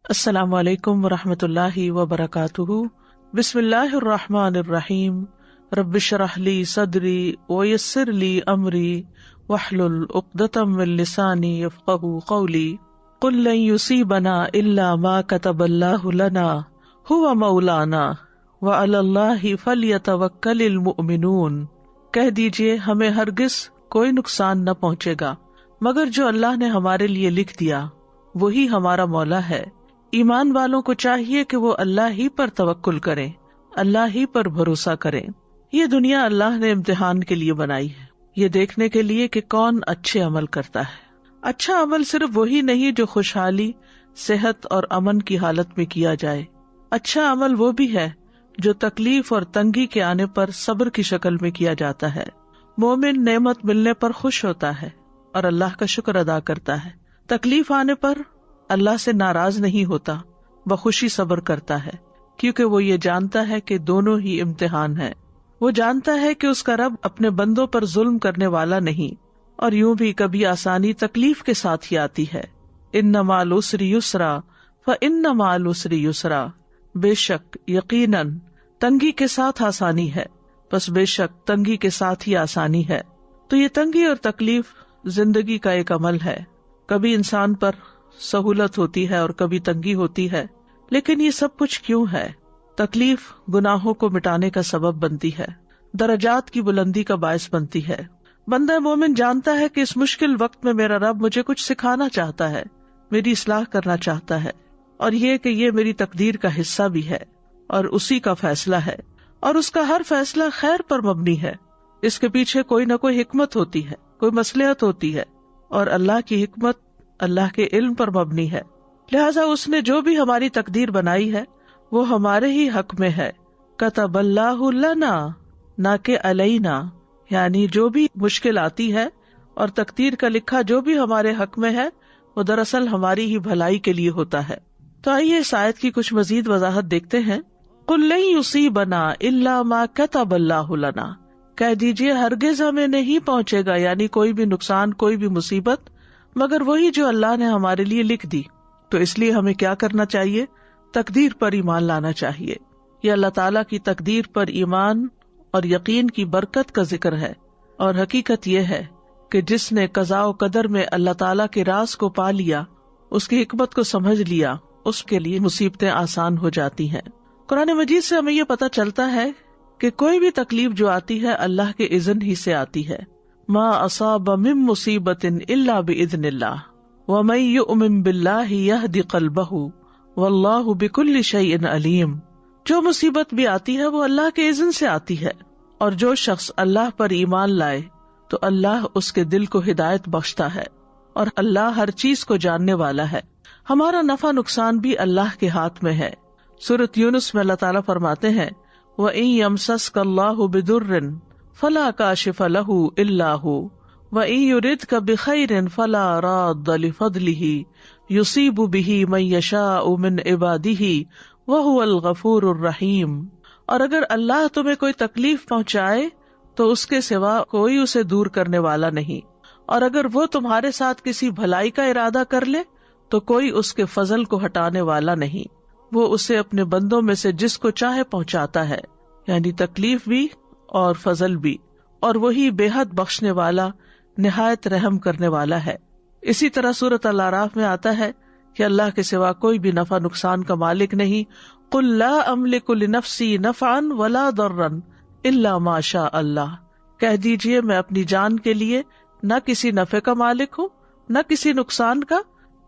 السلام علیکم ورحمۃ اللہ وبرکاتہ۔ بسم اللہ الرحمن الرحیم۔ رب اشرح لی صدری ویسر لی امری واحلل عقدۃ من لسانی یفقہوا قولی۔ قل لن یصیبنا الا ما کتب اللہ لنا هو مولانا وعلی اللہ فلیتوکل المؤمنون۔ کہہ دیجئے ہمیں ہرگز کوئی نقصان نہ پہنچے گا مگر جو اللہ نے ہمارے لیے لکھ دیا، وہی ہمارا مولا ہے۔ ایمان والوں کو چاہیے کہ وہ اللہ ہی پر توکل کریں، اللہ ہی پر بھروسہ کریں۔ یہ دنیا اللہ نے امتحان کے لیے بنائی ہے، یہ دیکھنے کے لیے کہ کون اچھے عمل کرتا ہے۔ اچھا عمل صرف وہی نہیں جو خوشحالی، صحت اور امن کی حالت میں کیا جائے، اچھا عمل وہ بھی ہے جو تکلیف اور تنگی کے آنے پر صبر کی شکل میں کیا جاتا ہے۔ مومن نعمت ملنے پر خوش ہوتا ہے اور اللہ کا شکر ادا کرتا ہے، تکلیف آنے پر اللہ سے ناراض نہیں ہوتا، بخوشی صبر کرتا ہے، کیونکہ وہ یہ جانتا ہے کہ دونوں ہی امتحان ہے۔ وہ جانتا ہے کہ اس کا رب اپنے بندوں پر ظلم کرنے والا نہیں، اور یوں بھی کبھی آسانی تکلیف کے ساتھ ہی آتی ہے۔ ان مع العسر یسرا فان مع العسر یسرا، بے شک یقیناً تنگی کے ساتھ آسانی ہے، بس بے شک تنگی کے ساتھ ہی آسانی ہے۔ تو یہ تنگی اور تکلیف زندگی کا ایک عمل ہے، کبھی انسان پر سہولت ہوتی ہے اور کبھی تنگی ہوتی ہے، لیکن یہ سب کچھ کیوں ہے؟ تکلیف گناہوں کو مٹانے کا سبب بنتی ہے، درجات کی بلندی کا باعث بنتی ہے۔ بندہ مومن جانتا ہے کہ اس مشکل وقت میں میرا رب مجھے کچھ سکھانا چاہتا ہے، میری اصلاح کرنا چاہتا ہے، اور یہ کہ یہ میری تقدیر کا حصہ بھی ہے اور اسی کا فیصلہ ہے، اور اس کا ہر فیصلہ خیر پر مبنی ہے۔ اس کے پیچھے کوئی نہ کوئی حکمت ہوتی ہے، کوئی مصلحت ہوتی ہے، اور اللہ کی حکمت اللہ کے علم پر مبنی ہے۔ لہٰذا اس نے جو بھی ہماری تقدیر بنائی ہے وہ ہمارے ہی حق میں ہے۔ کتب اللہ لنا نہ کہ علینا، یعنی جو بھی مشکل آتی ہے اور تقدیر کا لکھا جو بھی ہمارے حق میں ہے وہ دراصل ہماری ہی بھلائی کے لیے ہوتا ہے۔ تو آئیے اس آیت کی کچھ مزید وضاحت دیکھتے ہیں۔ قل لن یصیبنا الا ما کتب اللہ لنا، کہہ دیجئے ہرگز ہمیں نہیں پہنچے گا، یعنی کوئی بھی نقصان، کوئی بھی مصیبت، مگر وہی جو اللہ نے ہمارے لیے لکھ دی۔ تو اس لیے ہمیں کیا کرنا چاہیے؟ تقدیر پر ایمان لانا چاہیے۔ یہ اللہ تعالیٰ کی تقدیر پر ایمان اور یقین کی برکت کا ذکر ہے، اور حقیقت یہ ہے کہ جس نے قضاء و قدر میں اللہ تعالیٰ کے راز کو پا لیا، اس کی حکمت کو سمجھ لیا، اس کے لیے مصیبتیں آسان ہو جاتی ہیں۔ قرآن مجید سے ہمیں یہ پتہ چلتا ہے کہ کوئی بھی تکلیف جو آتی ہے اللہ کے اذن ہی سے آتی ہے۔ ما اصاب من مصیبت الا باذن اللہ ومن یؤمن باللہ یہد قلبہ واللہ بکل شیء علیم۔ جو مصیبت بھی آتی ہے وہ اللہ کے اذن سے آتی ہے، اور جو شخص اللہ پر ایمان لائے تو اللہ اس کے دل کو ہدایت بخشتا ہے، اور اللہ ہر چیز کو جاننے والا ہے۔ ہمارا نفع نقصان بھی اللہ کے ہاتھ میں ہے۔ سورۃ یونس میں اللہ تعالیٰ فرماتے ہیں وَإِن يَمْسَسْكَ اللَّهُ بِضُرٍّ فَلَا كَاشِفَ لَهُ إِلَّا هُوَ وَإِن يُرِدْكَ بِخَيْرٍ فَلَا رَادَّ لِفَضْلِهِ يُصِيبُ بِهِ مَن يَشَاءُ مِنْ عِبَادِهِ وَهُوَ الْغَفُورُ الرَّحِيمُ۔ اور اگر اللہ تمہیں کوئی تکلیف پہنچائے تو اس کے سوا کوئی اسے دور کرنے والا نہیں، اور اگر وہ تمہارے ساتھ کسی بھلائی کا ارادہ کر لے تو کوئی اس کے فضل کو ہٹانے والا نہیں۔ وہ اسے اپنے بندوں میں سے جس کو چاہے پہنچاتا ہے، یعنی تکلیف بھی اور فضل بھی، اور وہی بے حد بخشنے والا، نہایت رحم کرنے والا ہے۔ اسی طرح سورۃ الاعراف میں آتا ہے کہ اللہ کے سوا کوئی بھی نفع نقصان کا مالک نہیں۔ قل لا املک لنفسی نفعا ولا ضرا الا ما شاء اللہ، کہہ دیجئے میں اپنی جان کے لیے نہ کسی نفع کا مالک ہوں نہ کسی نقصان کا،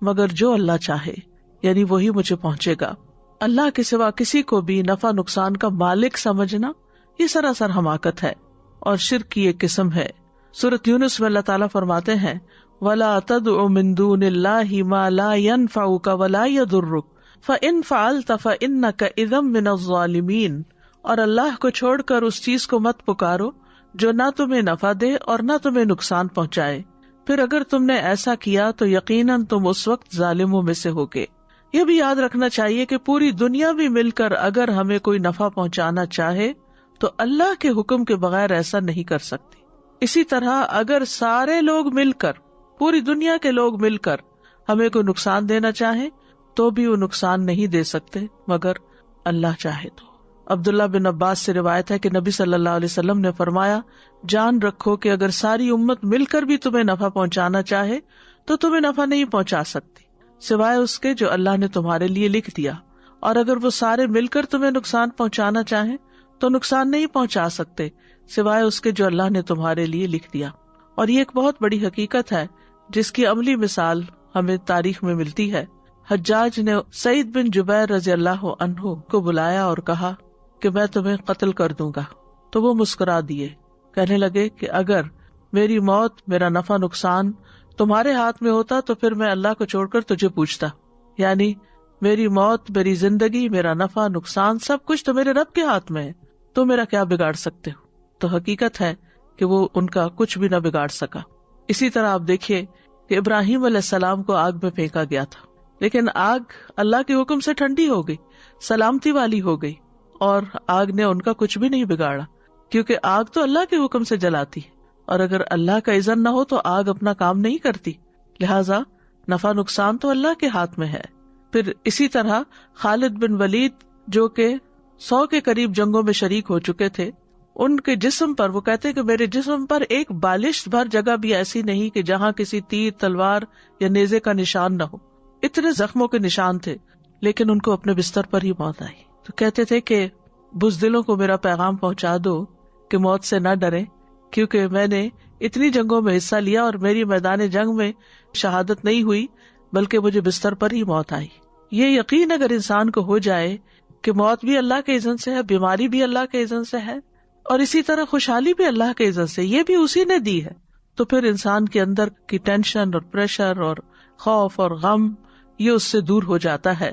مگر جو اللہ چاہے، یعنی وہی مجھے پہنچے گا۔ اللہ کے سوا کسی کو بھی نفع نقصان کا مالک سمجھنا یہ سراسر حماقت ہے اور شرک کی ایک قسم ہے۔ سورۃ یونس میں اللہ تعالیٰ فرماتے ہیں وَلَا تَدْعُ مِن دُونِ اللَّهِ مَا لَا يَنفَعُكَ وَلَا يَضُرُّكَ فَإِن فَعَلْتَ فَإِنَّكَ إِذًا مِّنَ الظَّالِمِينَ۔ اور اللہ کو چھوڑ کر اس چیز کو مت پکارو جو نہ تمہیں نفع دے اور نہ تمہیں نقصان پہنچائے، پھر اگر تم نے ایسا کیا تو یقیناً تم اس وقت ظالموں میں سے ہوگے۔ یہ بھی یاد رکھنا چاہیے کہ پوری دنیا بھی مل کر اگر ہمیں کوئی نفع پہنچانا چاہے تو اللہ کے حکم کے بغیر ایسا نہیں کر سکتی۔ اسی طرح اگر سارے لوگ مل کر، پوری دنیا کے لوگ مل کر ہمیں کوئی نقصان دینا چاہیں تو بھی وہ نقصان نہیں دے سکتے مگر اللہ چاہے تو۔ عبداللہ بن عباس سے روایت ہے کہ نبی صلی اللہ علیہ وسلم نے فرمایا، جان رکھو کہ اگر ساری امت مل کر بھی تمہیں نفع پہنچانا چاہے تو تمہیں نفع نہیں پہنچا سکتی سوائے اس کے جو اللہ نے تمہارے لیے لکھ دیا، اور اگر وہ سارے مل کر تمہیں نقصان پہنچانا چاہیں تو نقصان نہیں پہنچا سکتے سوائے اس کے جو اللہ نے تمہارے لیے لکھ دیا۔ اور یہ ایک بہت بڑی حقیقت ہے جس کی عملی مثال ہمیں تاریخ میں ملتی ہے۔ حجاج نے سعید بن جبیر رضی اللہ عنہ کو بلایا اور کہا کہ میں تمہیں قتل کر دوں گا، تو وہ مسکرا دیے، کہنے لگے کہ اگر میری موت، میرا نفع نقصان تمہارے ہاتھ میں ہوتا تو پھر میں اللہ کو چھوڑ کر تجھے پوچھتا، یعنی میری موت، میری زندگی، میرا نفع نقصان سب کچھ تو میرے رب کے ہاتھ میں ہے، تو میرا کیا بگاڑ سکتے ہو؟ تو حقیقت ہے کہ وہ ان کا کچھ بھی نہ بگاڑ سکا۔ اسی طرح آپ دیکھیے کہ ابراہیم علیہ السلام کو آگ میں پھینکا گیا تھا، لیکن آگ اللہ کے حکم سے ٹھنڈی ہو گئی، سلامتی والی ہو گئی، اور آگ نے ان کا کچھ بھی نہیں بگاڑا، کیونکہ آگ تو اللہ کے حکم سے جلاتی ہے، اور اگر اللہ کا اذن نہ ہو تو آگ اپنا کام نہیں کرتی، لہٰذا نفع نقصان تو اللہ کے ہاتھ میں ہے۔ پھر اسی طرح خالد بن ولید جو کہ 100 کے قریب جنگوں میں شریک ہو چکے تھے، ان کے جسم پر، وہ کہتے کہ میرے جسم پر ایک بالش بھر جگہ بھی ایسی نہیں کہ جہاں کسی تیر، تلوار یا نیزے کا نشان نہ ہو، اتنے زخموں کے نشان تھے، لیکن ان کو اپنے بستر پر ہی موت آئی۔ تو کہتے تھے کہ بزدلوں کو میرا پیغام پہنچا دو کہ موت سے نہ ڈریں، کیونکہ میں نے اتنی جنگوں میں حصہ لیا اور میری میدان جنگ میں شہادت نہیں ہوئی بلکہ مجھے بستر پر ہی موت آئی۔ یہ یقین اگر انسان کو ہو جائے کہ موت بھی اللہ کے اذن سے ہے، بیماری بھی اللہ کے اذن سے ہے، اور اسی طرح خوشحالی بھی اللہ کے اذن سے، یہ بھی اسی نے دی ہے، تو پھر انسان کے اندر کی ٹینشن اور پریشر اور خوف اور غم یہ اس سے دور ہو جاتا ہے،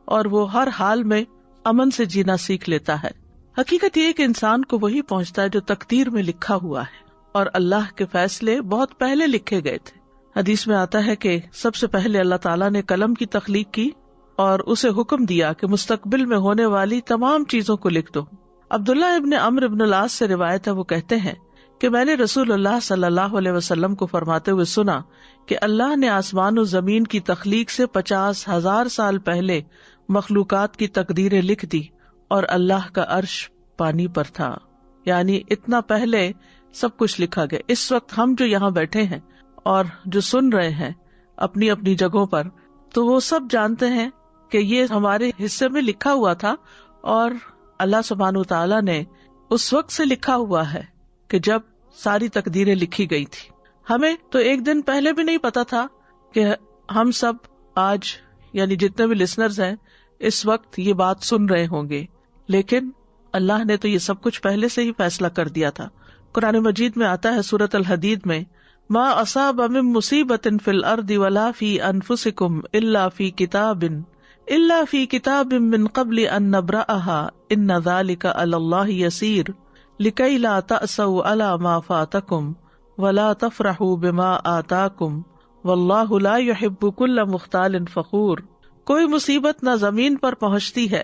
اور وہ ہر حال میں امن سے جینا سیکھ لیتا ہے۔ حقیقت یہ کہ انسان کو وہی پہنچتا ہے جو تقدیر میں لکھا ہوا ہے، اور اللہ کے فیصلے بہت پہلے لکھے گئے تھے۔ حدیث میں آتا ہے کہ سب سے پہلے اللہ تعالیٰ نے قلم کی تخلیق کی اور اسے حکم دیا کہ مستقبل میں ہونے والی تمام چیزوں کو لکھ دو۔ عبداللہ ابن عمرو ابن العاص سے روایت ہے، وہ کہتے ہیں کہ میں نے رسول اللہ صلی اللہ علیہ وسلم کو فرماتے ہوئے سنا کہ اللہ نے آسمان و زمین کی تخلیق سے 50,000 سال پہلے مخلوقات کی تقدیریں لکھ دی، اور اللہ کا عرش پانی پر تھا، یعنی اتنا پہلے سب کچھ لکھا گیا۔ اس وقت ہم جو یہاں بیٹھے ہیں اور جو سن رہے ہیں اپنی اپنی جگہوں پر، تو وہ سب جانتے ہیں کہ یہ ہمارے حصے میں لکھا ہوا تھا، اور اللہ سبحانہ وتعالیٰ نے اس وقت سے لکھا ہوا ہے کہ جب ساری تقدیریں لکھی گئی تھی۔ ہمیں تو ایک دن پہلے بھی نہیں پتا تھا کہ ہم سب آج، یعنی جتنے بھی لسنرز ہیں، اس وقت یہ بات سن رہے ہوں گے، لیکن اللہ نے تو یہ سب کچھ پہلے سے ہی فیصلہ کر دیا تھا۔ قرآن مجید میں آتا ہے سورۃ الحدید میں، ما اصاب من مصیبت فی الارض ولا فی انفسکم الا فی کتاب من قبل ان نبرأها ان ذلک علی اللہ یسیر لکی لا تأسوا علی ما فاتکم ولا تفرحوا بما آتاکم واللہ لا يحب کل مختال فخور۔ کوئی مصیبت نہ زمین پر پہنچتی ہے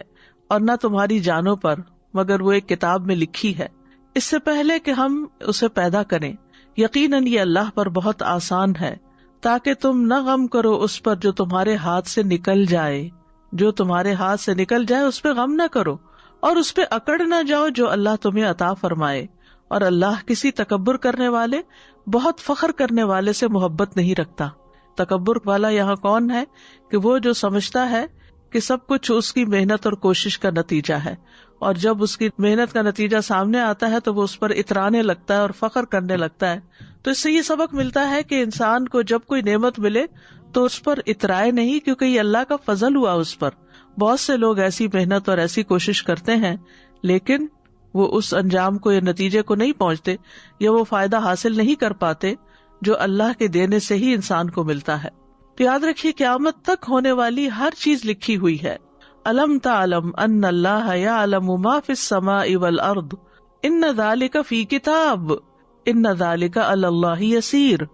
اور نہ تمہاری جانوں پر، مگر وہ ایک کتاب میں لکھی ہے اس سے پہلے کہ ہم اسے پیدا کریں۔ یقیناً یہ اللہ پر بہت آسان ہے، تاکہ تم نہ غم کرو اس پر جو تمہارے ہاتھ سے نکل جائے، جو تمہارے ہاتھ سے نکل جائے اس پہ غم نہ کرو، اور اس پہ اکڑ نہ جاؤ جو اللہ تمہیں عطا فرمائے، اور اللہ کسی تکبر کرنے والے، بہت فخر کرنے والے سے محبت نہیں رکھتا۔ تکبر والا یہاں کون ہے؟ کہ وہ جو سمجھتا ہے کہ سب کچھ اس کی محنت اور کوشش کا نتیجہ ہے، اور جب اس کی محنت کا نتیجہ سامنے آتا ہے تو وہ اس پر اترانے لگتا ہے اور فخر کرنے لگتا ہے۔ تو اس سے یہ سبق ملتا ہے کہ انسان کو جب کوئی نعمت ملے تو اس پر اترائے نہیں، کیونکہ یہ اللہ کا فضل ہوا اس پر۔ بہت سے لوگ ایسی محنت اور ایسی کوشش کرتے ہیں لیکن وہ اس انجام کو یا نتیجے کو نہیں پہنچتے، یا وہ فائدہ حاصل نہیں کر پاتے جو اللہ کے دینے سے ہی انسان کو ملتا ہے۔ تو یاد رکھیے قیامت تک ہونے والی ہر چیز لکھی ہوئی ہے۔ الم تعلم ان اللہ یعلم ما فی السماء والارض ان ذلک فی کتاب ان ذلک علی اللہ یسیر۔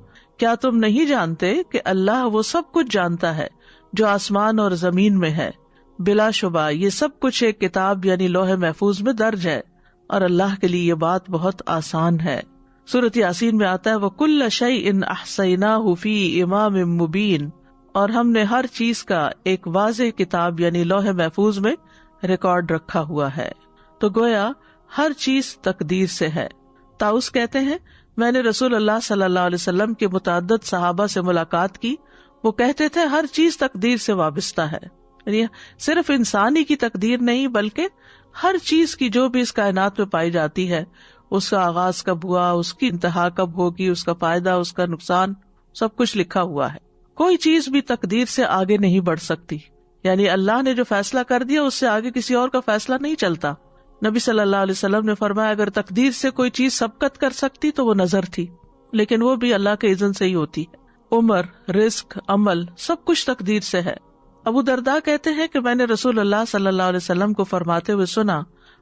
کیا تم نہیں جانتے کہ اللہ وہ سب کچھ جانتا ہے جو آسمان اور زمین میں ہے، بلا شبہ یہ سب کچھ ایک کتاب یعنی لوح محفوظ میں درج ہے، اور اللہ کے لیے یہ بات بہت آسان ہے۔ سورۃ یاسین میں آتا ہے وَكُلَّ شَيْءٍ أَحْصَيْنَاهُ فِي إِمَامٍ مُبِينٍ، اور ہم نے ہر چیز کا ایک واضح کتاب یعنی لوح محفوظ میں ریکارڈ رکھا ہوا ہے. تو گویا ہر چیز تقدیر سے ہے. طاؤس کہتے ہیں میں نے رسول اللہ صلی اللہ علیہ وسلم کے متعدد صحابہ سے ملاقات کی. وہ کہتے تھے ہر چیز تقدیر سے وابستہ ہے. یعنی صرف انسانی کی تقدیر نہیں بلکہ ہر چیز کی جو بھی اس کائنات میں پائی جاتی ہے، اس کا آغاز کب ہوا، اس کی انتہا کب ہوگی، اس کا فائدہ، اس کا نقصان، سب کچھ لکھا ہوا ہے. کوئی چیز بھی تقدیر سے آگے نہیں بڑھ سکتی. یعنی اللہ نے جو فیصلہ کر دیا اس سے آگے کسی اور کا فیصلہ نہیں چلتا. نبی صلی اللہ علیہ وسلم نے فرمایا اگر تقدیر سے کوئی چیز سبقت کر سکتی تو وہ نظر تھی، لیکن وہ بھی اللہ کے اذن سے ہی ہوتی ہے. عمر، رزق، عمل سب کچھ تقدیر سے ہے. ابو درداء کہتے ہیں کہ میں نے رسول اللہ صلی اللہ علیہ وسلم کو فرماتے ہوئے سنا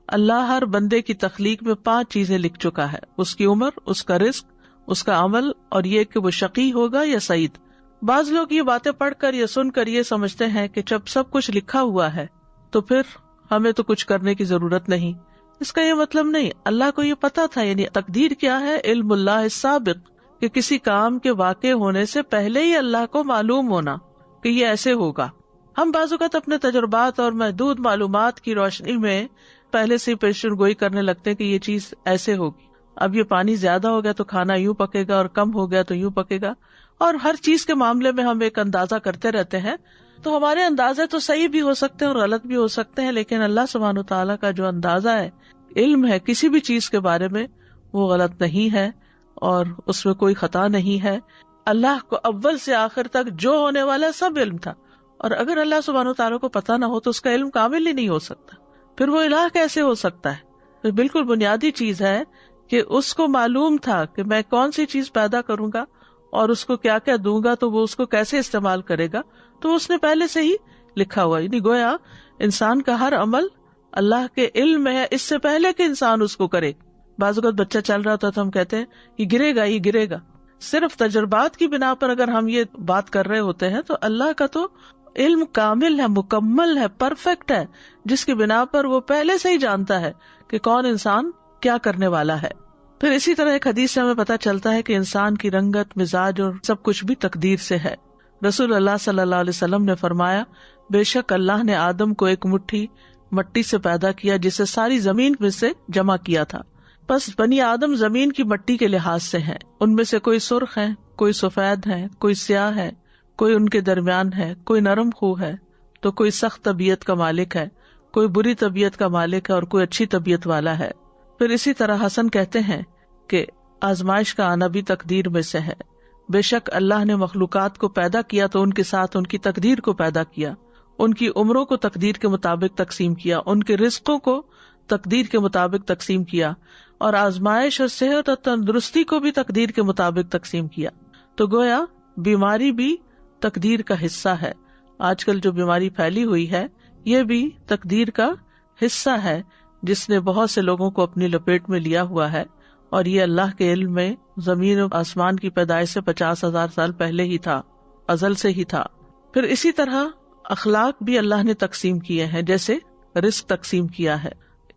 اللہ ہر بندے کی تخلیق میں 5 چیزیں لکھ چکا ہے، اس کی عمر، اس کا رزق، اس کا عمل اور یہ کہ وہ شقی ہوگا یا سعید. بعض لوگ یہ باتیں پڑھ کر یا سن کر یہ سمجھتے ہیں کہ جب سب کچھ لکھا ہوا ہے تو پھر ہمیں تو کچھ کرنے کی ضرورت نہیں. اس کا یہ مطلب نہیں. اللہ کو یہ پتا تھا. یعنی تقدیر کیا ہے؟ علم اللہ السابق، کہ کسی کام کے واقع ہونے سے پہلے ہی اللہ کو معلوم ہونا کہ یہ ایسے ہوگا. ہم بعض اوقات اپنے تجربات اور محدود معلومات کی روشنی میں پہلے سے پیشن گوئی کرنے لگتے ہیں کہ یہ چیز ایسے ہوگی. اب یہ پانی زیادہ ہو گیا تو کھانا یوں پکے گا اور کم ہو گیا تو یوں پکے گا. اور ہر چیز کے معاملے میں ہم ایک اندازہ کرتے رہتے ہیں. تو ہمارے اندازے تو صحیح بھی ہو سکتے ہیں اور غلط بھی ہو سکتے ہیں، لیکن اللہ سبحانہ و تعالیٰ کا جو اندازہ ہے، علم ہے کسی بھی چیز کے بارے میں، وہ غلط نہیں ہے اور اس میں کوئی خطا نہیں ہے. اللہ کو اول سے آخر تک جو ہونے والا سب علم تھا، اور اگر اللہ سبحانہ و تعالیٰ کو پتہ نہ ہو تو اس کا علم کامل ہی نہیں ہو سکتا. پھر وہ الہ کیسے ہو سکتا ہے؟ تو بالکل بنیادی چیز ہے کہ اس کو معلوم تھا کہ میں کون سی چیز پیدا کروں گا اور اس کو کیا کیا دوں گا تو وہ اس کو کیسے استعمال کرے گا، تو اس نے پہلے سے ہی لکھا ہوا. یعنی گویا انسان کا ہر عمل اللہ کے علم میں ہے اس سے پہلے کہ انسان اس کو کرے. بعض اوقات بچہ چل رہا ہوتا تو ہم کہتے ہیں یہ گرے گا، یہ گرے گا. صرف تجربات کی بنا پر اگر ہم یہ بات کر رہے ہوتے ہیں تو اللہ کا تو علم کامل ہے، مکمل ہے، پرفیکٹ ہے، جس کی بنا پر وہ پہلے سے ہی جانتا ہے کہ کون انسان کیا کرنے والا ہے. پھر اسی طرح ایک حدیث سے ہمیں پتہ چلتا ہے کہ انسان کی رنگت، مزاج اور سب کچھ بھی تقدیر سے ہے. رسول اللہ صلی اللہ علیہ وسلم نے فرمایا بے شک اللہ نے آدم کو ایک مٹھی مٹی سے پیدا کیا جسے ساری زمین میں سے جمع کیا تھا. بس بنی آدم زمین کی مٹی کے لحاظ سے ہیں. ان میں سے کوئی سرخ ہے، کوئی سفید ہے، کوئی سیاہ ہے، کوئی ان کے درمیان ہے، کوئی نرم خو ہے تو کوئی سخت طبیعت کا مالک ہے، کوئی بری طبیعت کا مالک ہے اور کوئی اچھی طبیعت والا ہے. پھر اسی طرح حسن کہتے ہیں کہ آزمائش کا آنا بھی تقدیر میں سے ہے. بے شک اللہ نے مخلوقات کو پیدا کیا تو ان کے ساتھ ان کی تقدیر کو پیدا کیا، ان کی عمروں کو تقدیر کے مطابق تقسیم کیا، ان کے رزقوں کو تقدیر کے مطابق تقسیم کیا، اور آزمائش اور صحت اور تندرستی کو بھی تقدیر کے مطابق تقسیم کیا. تو گویا بیماری بھی تقدیر کا حصہ ہے. آج کل جو بیماری پھیلی ہوئی ہے یہ بھی تقدیر کا حصہ ہے جس نے بہت سے لوگوں کو اپنی لپیٹ میں لیا ہوا ہے، اور یہ اللہ کے علم میں زمین و آسمان کی پیدائش سے 50,000 سال پہلے ہی تھا، ازل سے ہی تھا. پھر اسی طرح اخلاق بھی اللہ نے تقسیم کیے ہیں، جیسے رزق تقسیم کیا ہے.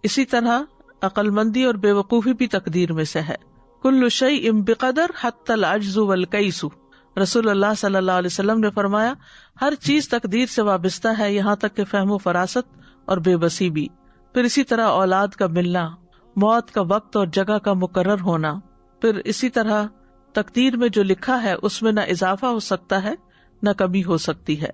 اسی طرح عقل مندی اور بے وقوفی بھی تقدیر میں سے ہے. کل شیء بقدر حتی العجز والکیس. رسول اللہ صلی اللہ علیہ وسلم نے فرمایا ہر چیز تقدیر سے وابستہ ہے، یہاں تک کہ فہم و فراست اور بے بسی بھی. پھر اسی طرح اولاد کا ملنا، موت کا وقت اور جگہ کا مقرر ہونا. پھر اسی طرح تقدیر میں جو لکھا ہے اس میں نہ اضافہ ہو سکتا ہے نہ کمی ہو سکتی ہے.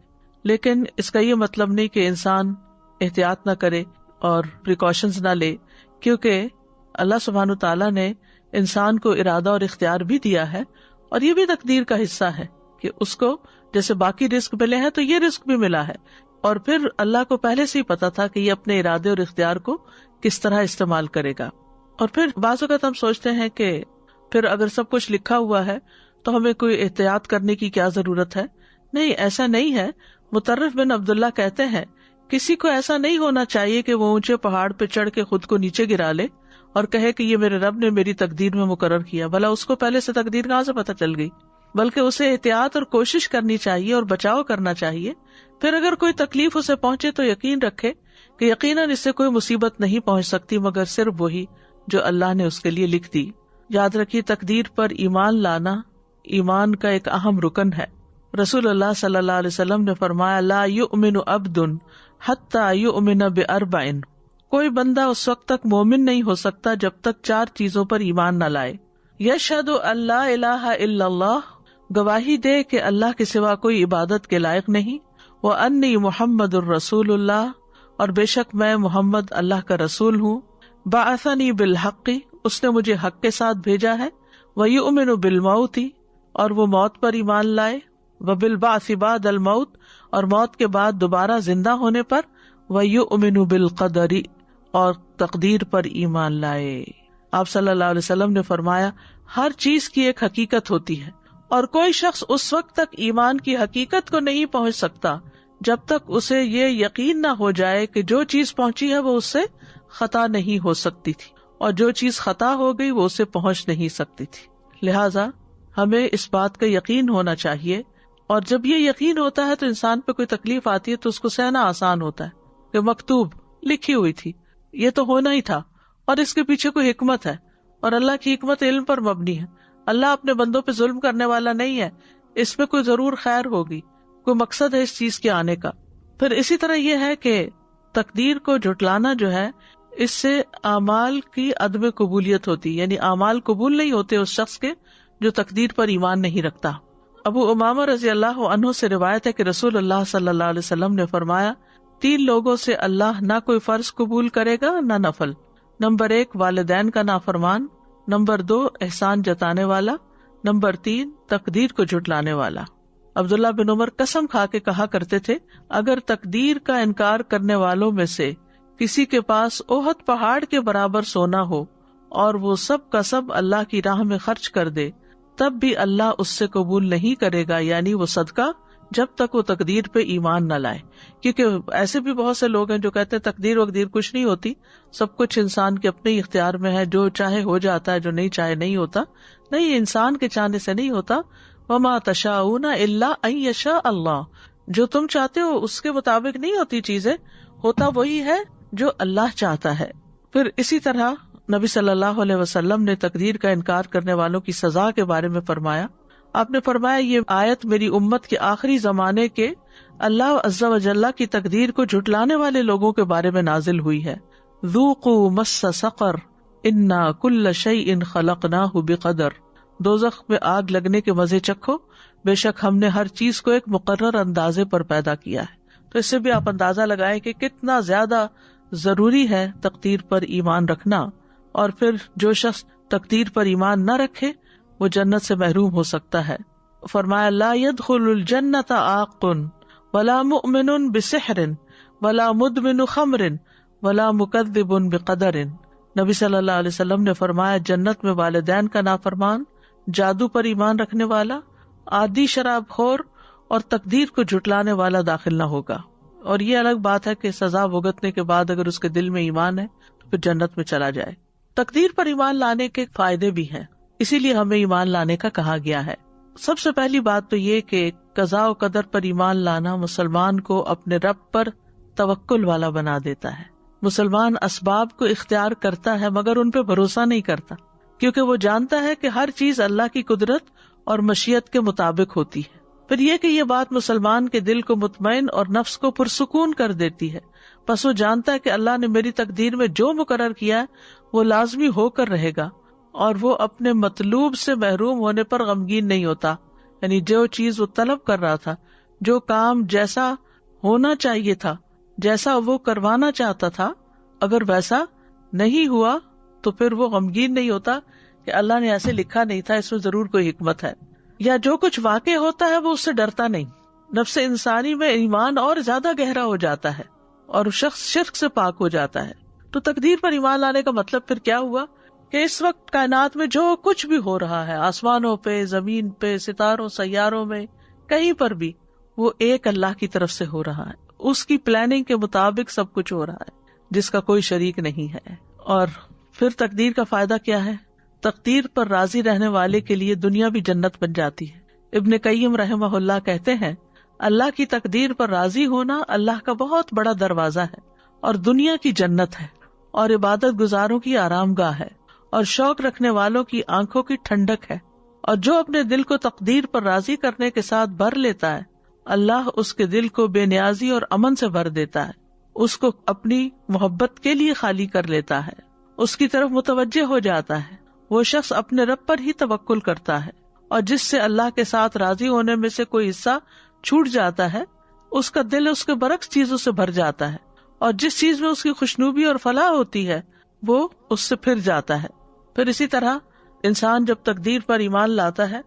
لیکن اس کا یہ مطلب نہیں کہ انسان احتیاط نہ کرے اور پریکاشنز نہ لے، کیونکہ اللہ سبحانہ تعالیٰ نے انسان کو ارادہ اور اختیار بھی دیا ہے، اور یہ بھی تقدیر کا حصہ ہے کہ اس کو جیسے باقی رزق ملے ہیں تو یہ رزق بھی ملا ہے. اور پھر اللہ کو پہلے سے ہی پتا تھا کہ یہ اپنے ارادے اور اختیار کو کس طرح استعمال کرے گا. اور پھر بعض اوقات ہم سوچتے ہیں کہ پھر اگر سب کچھ لکھا ہوا ہے تو ہمیں کوئی احتیاط کرنے کی کیا ضرورت ہے. نہیں، ایسا نہیں ہے. مطرف بن عبداللہ کہتے ہیں کسی کو ایسا نہیں ہونا چاہیے کہ وہ اونچے پہاڑ پہ چڑھ کے خود کو نیچے گرا لے اور کہے کہ یہ میرے رب نے میری تقدیر میں مقرر کیا. بھلا اس کو پہلے سے تقدیر کہاں سے پتہ چل گئی؟ بلکہ اسے احتیاط اور کوشش کرنی چاہیے اور بچاؤ کرنا چاہیے. پھر اگر کوئی تکلیف اسے پہنچے تو یقین رکھے کہ یقیناً اس سے کوئی مصیبت نہیں پہنچ سکتی مگر صرف وہی جو اللہ نے اس کے لیے لکھ دی. یاد رکھیے تقدیر پر ایمان لانا ایمان کا ایک اہم رکن ہے. رسول اللہ صلی اللہ علیہ وسلم نے فرمایا لا یؤمن عبد حتی یؤمن باربع، کوئی بندہ اس وقت تک مومن نہیں ہو سکتا جب تک 4 چیزوں پر ایمان نہ لائے. یشہد ان لا الہ الا اللہ، گواہی دے کہ اللہ کے سوا کوئی عبادت کے لائق نہیں، وانی محمد الرسول اللہ، اور بے شک میں محمد اللہ کا رسول ہوں، بعثنی بالحق، اس نے مجھے حق کے ساتھ بھیجا ہے، ویؤمن بالموت، اور وہ موت پر ایمان لائے، وبالبعث بعد الموت، اور موت کے بعد دوبارہ زندہ ہونے پر، ویؤمن بالقدر، اور تقدیر پر ایمان لائے. آپ صلی اللہ علیہ وسلم نے فرمایا ہر چیز کی ایک حقیقت ہوتی ہے، اور کوئی شخص اس وقت تک ایمان کی حقیقت کو نہیں پہنچ سکتا جب تک اسے یہ یقین نہ ہو جائے کہ جو چیز پہنچی ہے وہ اس سے خطا نہیں ہو سکتی تھی، اور جو چیز خطا ہو گئی وہ اسے پہنچ نہیں سکتی تھی. لہٰذا ہمیں اس بات کا یقین ہونا چاہیے، اور جب یہ یقین ہوتا ہے تو انسان پہ کوئی تکلیف آتی ہے تو اس کو سہنا آسان ہوتا ہے کہ مکتوب لکھی ہوئی تھی، یہ تو ہونا ہی تھا، اور اس کے پیچھے کوئی حکمت ہے، اور اللہ کی حکمت علم پر مبنی ہے. اللہ اپنے بندوں پہ ظلم کرنے والا نہیں ہے، اس میں کوئی ضرور خیر ہوگی، کوئی مقصد ہے اس چیز کے آنے کا. پھر اسی طرح یہ ہے کہ تقدیر کو جھٹلانا جو ہے اس سے اعمال کی عدم قبولیت ہوتی، یعنی اعمال قبول نہیں ہوتے اس شخص کے جو تقدیر پر ایمان نہیں رکھتا. ابو امامہ رضی اللہ عنہ سے روایت ہے کہ رسول اللہ صلی اللہ علیہ وسلم نے فرمایا 3 لوگوں سے اللہ نہ کوئی فرض قبول کرے گا نہ نفل. نمبر 1 والدین کا نافرمان، نمبر 2 احسان جتانے والا، نمبر 3 تقدیر کو جھٹلانے والا. عبداللہ بن عمر قسم کھا کے کہا کرتے تھے اگر تقدیر کا انکار کرنے والوں میں سے کسی کے پاس احد پہاڑ کے برابر سونا ہو اور وہ سب کا سب اللہ کی راہ میں خرچ کر دے تب بھی اللہ اس سے قبول نہیں کرے گا، یعنی وہ صدقہ، جب تک وہ تقدیر پہ ایمان نہ لائے. کیونکہ ایسے بھی بہت سے لوگ ہیں جو کہتے ہیں تقدیر وقدیر کچھ نہیں ہوتی، سب کچھ انسان کے اپنے اختیار میں ہے، جو چاہے ہو جاتا ہے، جو نہیں چاہے نہیں ہوتا. نہیں، انسان کے چاہنے سے نہیں ہوتا. وما تشاءون الا ان یشاء اللہ، جو تم چاہتے ہو اس کے مطابق نہیں ہوتی چیزیں، ہوتا وہی ہے جو اللہ چاہتا ہے. پھر اسی طرح نبی صلی اللہ علیہ وسلم نے تقدیر کا انکار کرنے والوں کی سزا کے بارے میں فرمایا. آپ نے فرمایا یہ آیت میری امت کے آخری زمانے کے اللہ عز و جل کی تقدیر کو جھٹلانے والے لوگوں کے بارے میں نازل ہوئی ہے. ذوقوا مس سقر انا کل شیء خلقناہ بقدر، دوزخ میں آگ لگنے کے مزے چکھو، بے شک ہم نے ہر چیز کو ایک مقرر اندازے پر پیدا کیا ہے. تو اس سے بھی آپ اندازہ لگائیں کہ کتنا زیادہ ضروری ہے تقدیر پر ایمان رکھنا. اور پھر جو شخص تقدیر پر ایمان نہ رکھے وہ جنت سے محروم ہو سکتا ہے. فرمایا لا يدخل الجنت عاق ولا مؤمن بسحر ولا مدمن خمر ولا مکذب بقدر. نبی صلی اللہ علیہ وسلم نے فرمایا جنت میں والدین کا نافرمان، جادو پر ایمان رکھنے والا، عادی شراب خور اور تقدیر کو جھٹلانے والا داخل نہ ہوگا. اور یہ الگ بات ہے کہ سزا بھگتنے کے بعد اگر اس کے دل میں ایمان ہے تو پھر جنت میں چلا جائے. تقدیر پر ایمان لانے کے فائدے بھی ہیں، اسی لیے ہمیں ایمان لانے کا کہا گیا ہے. سب سے پہلی بات تو یہ کہ قضاء و قدر پر ایمان لانا مسلمان کو اپنے رب پر توکل والا بنا دیتا ہے. مسلمان اسباب کو اختیار کرتا ہے مگر ان پہ بھروسہ نہیں کرتا، کیونکہ وہ جانتا ہے کہ ہر چیز اللہ کی قدرت اور مشیت کے مطابق ہوتی ہے. پھر یہ کہ یہ بات مسلمان کے دل کو مطمئن اور نفس کو پرسکون کر دیتی ہے. پس وہ جانتا ہے کہ اللہ نے میری تقدیر میں جو مقرر کیا ہے وہ لازمی ہو کر رہے گا، اور وہ اپنے مطلوب سے محروم ہونے پر غمگین نہیں ہوتا. یعنی جو چیز وہ طلب کر رہا تھا، جو کام جیسا ہونا چاہیے تھا، جیسا وہ کروانا چاہتا تھا، اگر ویسا نہیں ہوا تو پھر وہ غمگین نہیں ہوتا کہ اللہ نے ایسے لکھا نہیں تھا، اس میں ضرور کوئی حکمت ہے. یا جو کچھ واقع ہوتا ہے وہ اس سے ڈرتا نہیں. نفس انسانی میں ایمان اور زیادہ گہرا ہو جاتا ہے اور شخص شرک سے پاک ہو جاتا ہے. تو تقدیر پر ایمان لانے کا مطلب پھر کیا ہوا کہ اس وقت کائنات میں جو کچھ بھی ہو رہا ہے، آسمانوں پہ، زمین پہ، ستاروں، سیاروں میں، کہیں پر بھی، وہ ایک اللہ کی طرف سے ہو رہا ہے. اس کی پلاننگ کے مطابق سب کچھ ہو رہا ہے جس کا کوئی شریک نہیں ہے. اور پھر تقدیر کا فائدہ کیا ہے؟ تقدیر پر راضی رہنے والے کے لیے دنیا بھی جنت بن جاتی ہے. ابن قیم رحمہ اللہ کہتے ہیں اللہ کی تقدیر پر راضی ہونا اللہ کا بہت بڑا دروازہ ہے اور دنیا کی جنت ہے اور عبادت گزاروں کی آرام گاہ ہے اور شوق رکھنے والوں کی آنکھوں کی ٹھنڈک ہے. اور جو اپنے دل کو تقدیر پر راضی کرنے کے ساتھ بھر لیتا ہے، اللہ اس کے دل کو بے نیازی اور امن سے بھر دیتا ہے، اس کو اپنی محبت کے لیے خالی کر لیتا ہے، اس کی طرف متوجہ ہو جاتا ہے۔ وہ شخص اپنے رب پر ہی توکل کرتا ہے، اور جس سے اللہ کے ساتھ راضی ہونے میں سے کوئی حصہ چھوٹ جاتا ہے، اس کا دل اس کے برعکس چیزوں سے بھر جاتا ہے، اور جس چیز میں اس کی خوشنودی اور فلاح ہوتی ہے وہ اس سے پھر جاتا ہے۔ پھر اسی طرح انسان جب تقدیر پر ایمان لاتا ہے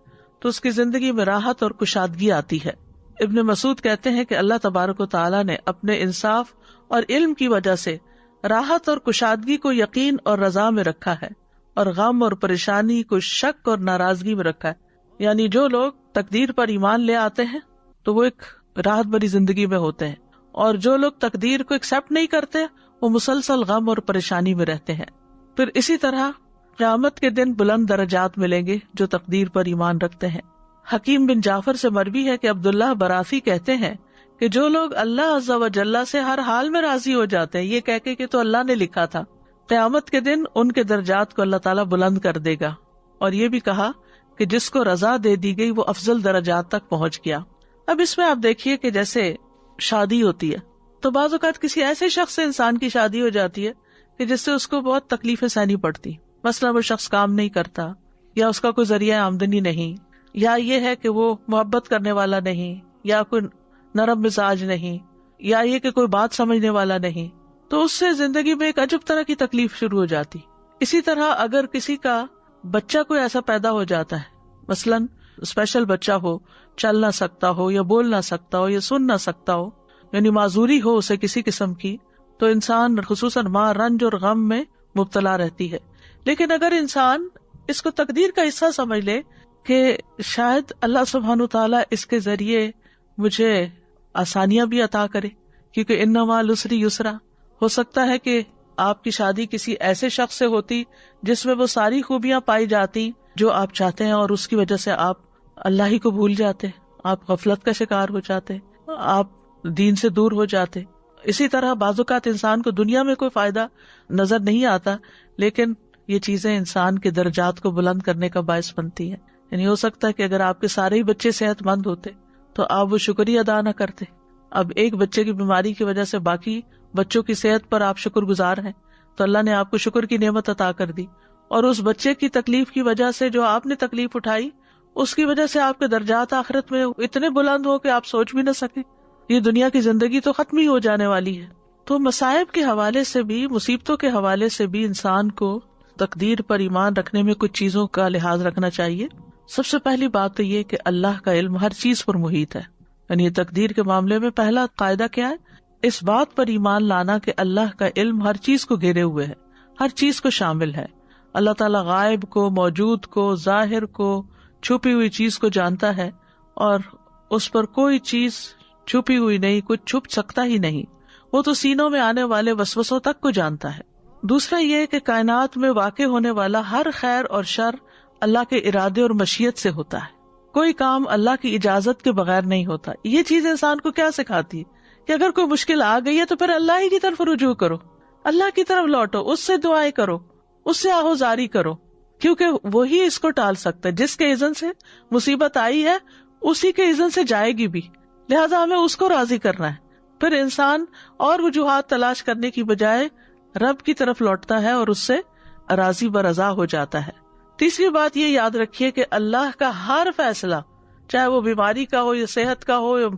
تو اس کی زندگی میں راحت اور کشادگی آتی ہے۔ ابن مسعود کہتے ہیں کہ اللہ تبارک و تعالیٰ نے اپنے انصاف اور علم کی وجہ سے راحت اور کشادگی کو یقین اور رضا میں رکھا ہے، اور غم اور پریشانی کو شک اور ناراضگی میں رکھا ہے۔ یعنی جو لوگ تقدیر پر ایمان لے آتے ہیں تو وہ ایک راحت بھری زندگی میں ہوتے ہیں، اور جو لوگ تقدیر کو ایکسپٹ نہیں کرتے وہ مسلسل غم اور پریشانی میں رہتے ہیں۔ پھر اسی طرح قیامت کے دن بلند درجات ملیں گے جو تقدیر پر ایمان رکھتے ہیں۔ حکیم بن جعفر سے مروی ہے کہ عبداللہ برافی کہتے ہیں کہ جو لوگ اللہ عز و جل سے ہر حال میں راضی ہو جاتے ہیں، یہ کہہ کے کہ تو اللہ نے لکھا تھا، قیامت کے دن ان کے درجات کو اللہ تعالیٰ بلند کر دے گا۔ اور یہ بھی کہا کہ جس کو رضا دے دی گئی وہ افضل درجات تک پہنچ گیا۔ اب اس میں آپ دیکھیے کہ جیسے شادی ہوتی ہے تو بعض اوقات کسی ایسے شخص سے انسان کی شادی ہو جاتی ہے کہ جس سے اس کو بہت تکلیفیں سہنی پڑتی، مثلا وہ شخص کام نہیں کرتا، یا اس کا کوئی ذریعہ آمدنی نہیں، یا یہ ہے کہ وہ محبت کرنے والا نہیں، یا کوئی نرم مزاج نہیں، یا یہ کہ کوئی بات سمجھنے والا نہیں، تو اس سے زندگی میں ایک عجب طرح کی تکلیف شروع ہو جاتی۔ اسی طرح اگر کسی کا بچہ کوئی ایسا پیدا ہو جاتا ہے، مثلاً اسپیشل بچہ ہو، چل نہ سکتا ہو یا بول نہ سکتا ہو یا سن نہ سکتا ہو، یعنی معذوری ہو اسے کسی قسم کی، تو انسان خصوصاً ماں رنج اور غم میں مبتلا رہتی ہے۔ لیکن اگر انسان اس کو تقدیر کا حصہ سمجھ لے کہ شاید اللہ سبحانہ تعالیٰ اس کے ذریعے مجھے آسانیاں بھی عطا کرے، کیونکہ ان مع العسر یسرا، ہو سکتا ہے کہ آپ کی شادی کسی ایسے شخص سے ہوتی جس میں وہ ساری خوبیاں پائی جاتی جو آپ چاہتے ہیں، اور اس کی وجہ سے آپ اللہ ہی کو بھول جاتے، آپ غفلت کا شکار ہو جاتے، آپ دین سے دور ہو جاتے۔ اسی طرح بعض اوقات انسان کو دنیا میں کوئی فائدہ نظر نہیں آتا، لیکن یہ چیزیں انسان کے درجات کو بلند کرنے کا باعث بنتی ہیں۔ یعنی ہو سکتا ہے کہ اگر آپ کے سارے ہی بچے صحت مند ہوتے تو آپ وہ شکریہ ادا نہ کرتے، اب ایک بچے کی بیماری کی وجہ سے باقی بچوں کی صحت پر آپ شکر گزار ہیں، تو اللہ نے آپ کو شکر کی نعمت عطا کر دی، اور اس بچے کی تکلیف کی وجہ سے جو آپ نے تکلیف اٹھائی اس کی وجہ سے آپ کے درجات آخرت میں اتنے بلند ہو کہ آپ سوچ بھی نہ سکیں۔ یہ دنیا کی زندگی تو ختم ہی ہو جانے والی ہے۔ تو مصائب کے حوالے سے بھی، مصیبتوں کے حوالے سے بھی انسان کو تقدیر پر ایمان رکھنے میں کچھ چیزوں کا لحاظ رکھنا چاہیے۔ سب سے پہلی بات تو یہ کہ اللہ کا علم ہر چیز پر محیط ہے، یعنی تقدیر کے معاملے میں پہلا قاعدہ کیا ہے؟ اس بات پر ایمان لانا کہ اللہ کا علم ہر چیز کو گھیرے ہوئے ہے، ہر چیز کو شامل ہے۔ اللہ تعالیٰ غائب کو، موجود کو، ظاہر کو، چھپی ہوئی چیز کو جانتا ہے، اور اس پر کوئی چیز چھپی ہوئی نہیں، کچھ چھپ سکتا ہی نہیں۔ وہ تو سینوں میں آنے والے وسوسوں تک کو جانتا ہے۔ دوسرا یہ کہ کائنات میں واقع ہونے والا ہر خیر اور شر اللہ کے ارادے اور مشیت سے ہوتا ہے، کوئی کام اللہ کی اجازت کے بغیر نہیں ہوتا۔ یہ چیز انسان کو کیا سکھاتی ہے کہ اگر کوئی مشکل آ گئی ہے تو پھر اللہ ہی کی طرف رجوع کرو، اللہ کی طرف لوٹو، اس سے دعائیں کرو، اس سے آہوزاری کرو، کیونکہ وہی اس کو ٹال سکتا ہے۔ جس کے اذن سے مصیبت آئی ہے اسی کے اذن سے جائے گی بھی، لہذا ہمیں اس کو راضی کرنا ہے۔ پھر انسان اور وجوہات تلاش کرنے کی بجائے رب کی طرف لوٹتا ہے اور اس سے راضی برضا ہو جاتا ہے۔ تیسری بات یہ یاد رکھیے کہ اللہ کا ہر فیصلہ، چاہے وہ بیماری کا ہو یا صحت کا ہو یا